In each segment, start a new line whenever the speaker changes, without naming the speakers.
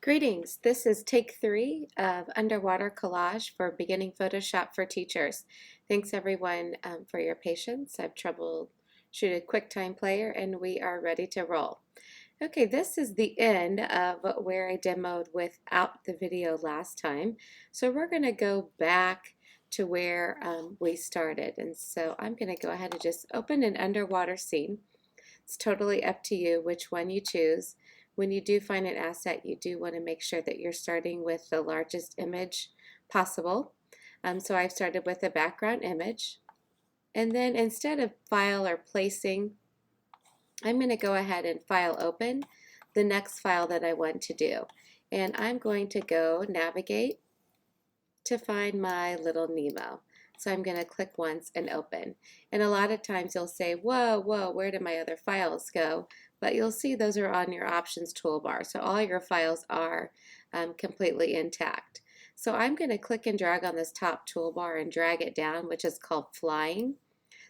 Greetings, this is take 3 of Underwater Collage for Beginning Photoshop for Teachers. Thanks everyone for your patience. I've troubleshooted QuickTime Player and we are ready to roll. Okay, this is the end of where I demoed without the video last time. So we're going to go back to where we started. And so I'm going to go ahead and just open an underwater scene. It's totally up to you which one you choose. When you do find an asset, you do want to make sure that you're starting with the largest image possible. So I've started with a background image. And then instead of file or placing, I'm going to go ahead and file open the next file that I want to do. And I'm going to go navigate to find my little Nemo. So I'm going to click once and open. And a lot of times you'll say, whoa, where did my other files go? But you'll see those are on your options toolbar. So all your files are completely intact. So I'm going to click and drag on this top toolbar and drag it down, which is called flying.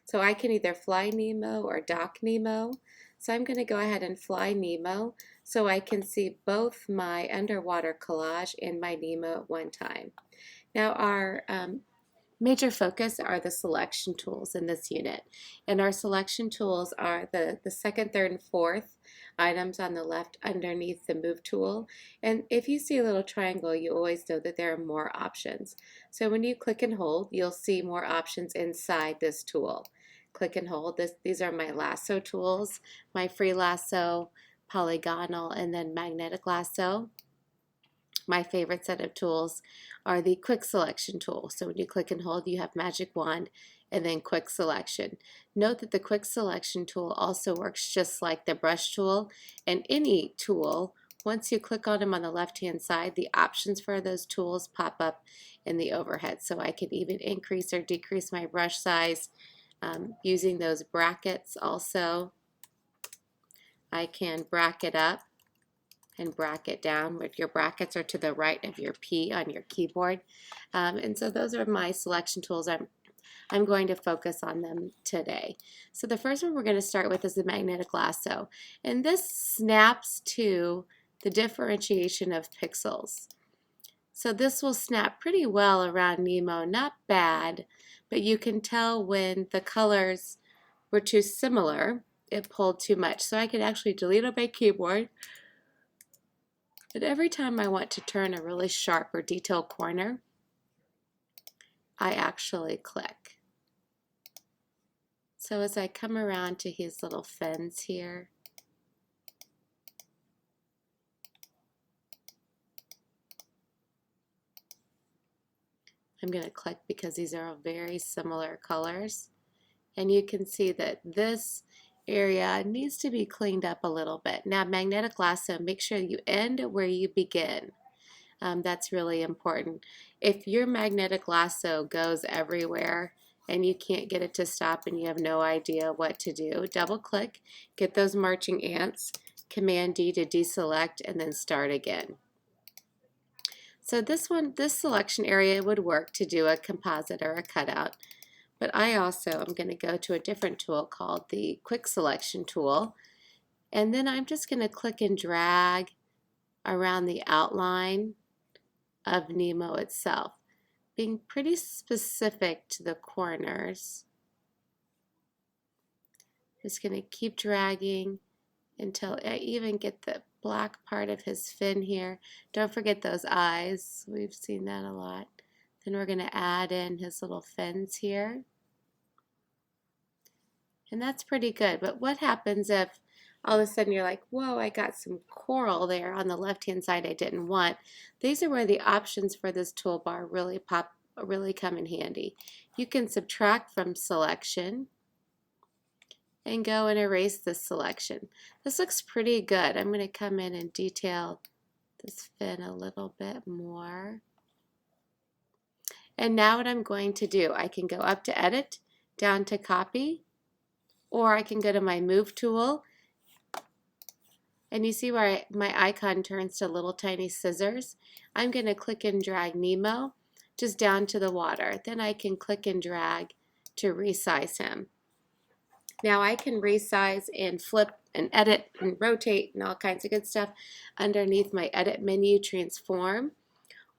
So I can either fly Nemo or dock Nemo. So I'm going to go ahead and fly Nemo so I can see both my underwater collage and my Nemo at one time. Now our major focus are the selection tools in this unit. And our selection tools are the second, third, and fourth items on the left underneath the move tool. And if you see a little triangle, you always know that there are more options. So when you click and hold, you'll see more options inside this tool. Click and hold. These are my lasso tools, my free lasso, polygonal, and then magnetic lasso. My favorite set of tools are the quick selection tool. So when you click and hold, you have magic wand and then quick selection. Note that the quick selection tool also works just like the brush tool, and any tool, once you click on them on the left hand side, the options for those tools pop up in the overhead. So I can even increase or decrease my brush size using those brackets. Also, I can bracket up and bracket down, but your brackets are to the right of your P on your keyboard. And so those are my selection tools. I'm going to focus on them today. So the first one we're going to start with is the magnetic lasso. And this snaps to the differentiation of pixels. So this will snap pretty well around Nemo, not bad, but you can tell when the colors were too similar, it pulled too much. So I could actually delete on my keyboard. But every time I want to turn a really sharp or detailed corner, I actually click. So as I come around to his little fins here, I'm going to click because these are very similar colors. And you can see that this area needs to be cleaned up a little bit. Now, magnetic lasso, make sure you end where you begin. That's really important. If your magnetic lasso goes everywhere and you can't get it to stop and you have no idea what to do, double click, get those marching ants, Command D to deselect, and then start again. So this selection area would work to do a composite or a cutout. But I also am going to go to a different tool called the quick selection tool. And then I'm just going to click and drag around the outline of Nemo itself, being pretty specific to the corners. Just going to keep dragging until I even get the black part of his fin here. Don't forget those eyes. We've seen that a lot. Then we're going to add in his little fins here. And that's pretty good. But what happens if all of a sudden you're like, whoa, I got some coral there on the left-hand side I didn't want? These are where the options for this toolbar really come in handy. You can subtract from selection and go and erase this selection. This looks pretty good. I'm going to come in and detail this fin a little bit more. And now what I'm going to do, I can go up to Edit, down to Copy, or I can go to my Move tool, and you see where my icon turns to little tiny scissors. I'm going to click and drag Nemo just down to the water. Then I can click and drag to resize him. Now I can resize and flip and edit and rotate and all kinds of good stuff underneath my edit menu, transform,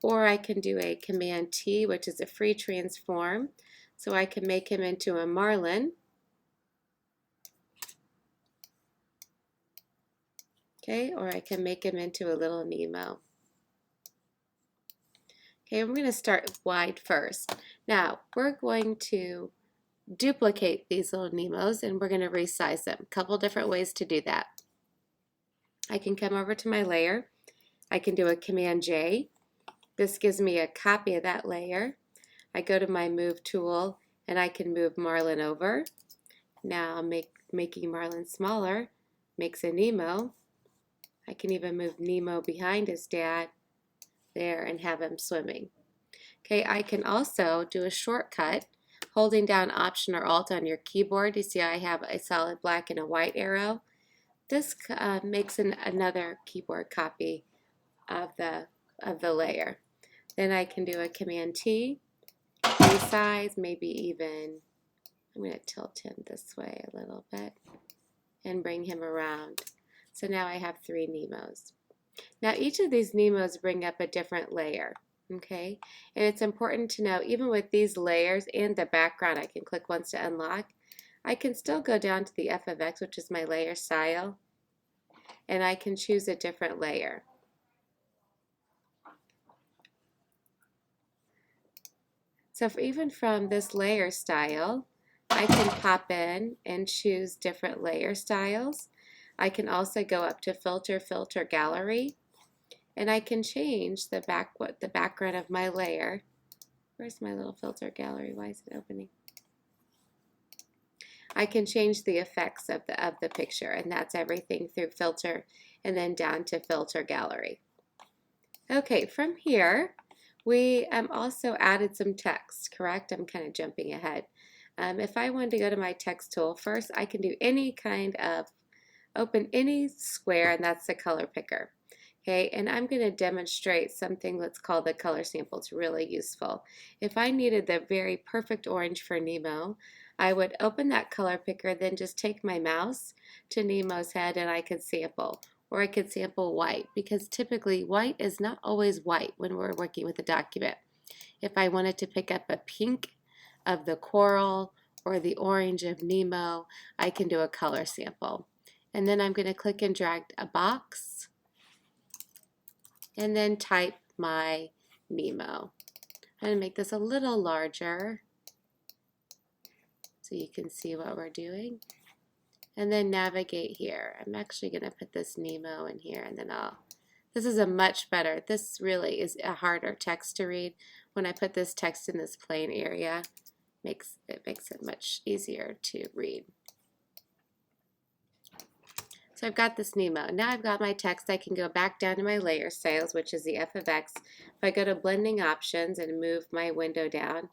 or I can do a Command T, which is a free transform. So I can make him into a marlin. Okay, or I can make him into a little Nemo. Okay, we're going to start wide first. Now we're going to duplicate these little Nemos and we're going to resize them. A couple different ways to do that. I can come over to my layer. I can do a Command J. This gives me a copy of that layer. I go to my move tool and I can move Marlin over. Now making Marlin smaller makes a Nemo. I can even move Nemo behind his dad there and have him swimming. Okay, I can also do a shortcut holding down Option or Alt on your keyboard. You see I have a solid black and a white arrow. This makes another keyboard copy of the layer. Then I can do a Command T, resize, maybe even, I'm going to tilt him this way a little bit and bring him around. So now I have 3 Nemos. Now each of these Nemos bring up a different layer. Okay, and it's important to know even with these layers and the background, I can click once to unlock. I can still go down to the F of X, which is my layer style, and I can choose a different layer. So even from this layer style, I can pop in and choose different layer styles. I can also go up to Filter, Filter Gallery, and I can change the background of my layer. Where's my little filter gallery? Why is it opening? I can change the effects of the picture, and that's everything through filter and then down to filter gallery. Okay, from here we also added some text, correct? I'm kind of jumping ahead. If I wanted to go to my text tool first, I can do any kind of open any square, and that's the color picker. Okay, and I'm going to demonstrate something that's called the color sample. It's really useful. If I needed the very perfect orange for Nemo, I would open that color picker, then just take my mouse to Nemo's head and I could sample. Or I could sample white, because typically white is not always white when we're working with a document. If I wanted to pick up a pink of the coral or the orange of Nemo, I can do a color sample. And then I'm going to click and drag a box and then type my Nemo. I'm going to make this a little larger so you can see what we're doing. And then navigate here. I'm actually going to put this Nemo in here, and then this is a much better, this really is a harder text to read. When I put this text in this plain area, it makes it much easier to read. So I've got this Nemo. Now I've got my text. I can go back down to my layer styles, which is the F of X. If I go to blending options and move my window down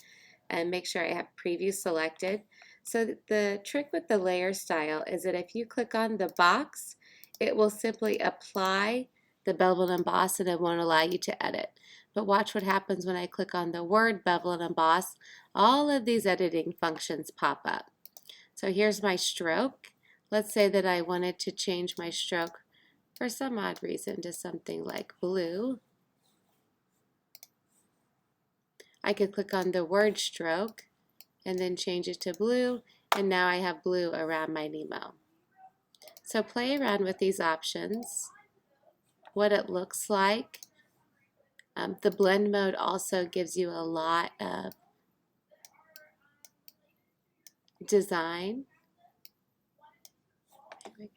and make sure I have preview selected. So the trick with the layer style is that if you click on the box, it will simply apply the bevel and emboss and it won't allow you to edit. But watch what happens when I click on the word bevel and emboss. All of these editing functions pop up. So here's my stroke. Let's say that I wanted to change my stroke for some odd reason to something like blue. I could click on the word stroke and then change it to blue, and now I have blue around my Nemo. So play around with these options, what it looks like. The blend mode also gives you a lot of design. Here we go.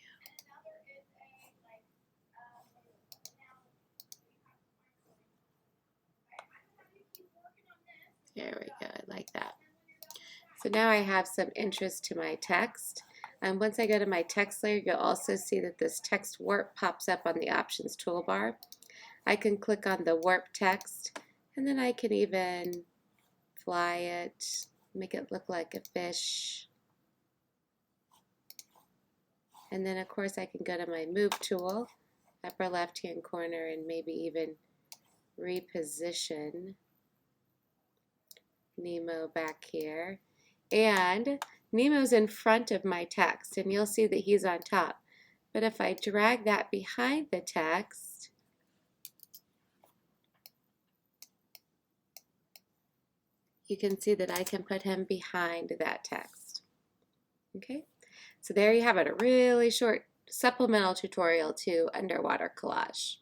There we go, I like that. So now I have some interest to my text. Once I go to my text layer, you'll also see that this text warp pops up on the options toolbar. I can click on the warp text, and then I can even fly it, make it look like a fish. And then of course I can go to my move tool, upper left hand corner, and maybe even reposition Nemo back here. And Nemo's in front of my text, and you'll see that he's on top. But if I drag that behind the text, you can see that I can put him behind that text. Okay, so there you have it, a really short supplemental tutorial to underwater collage.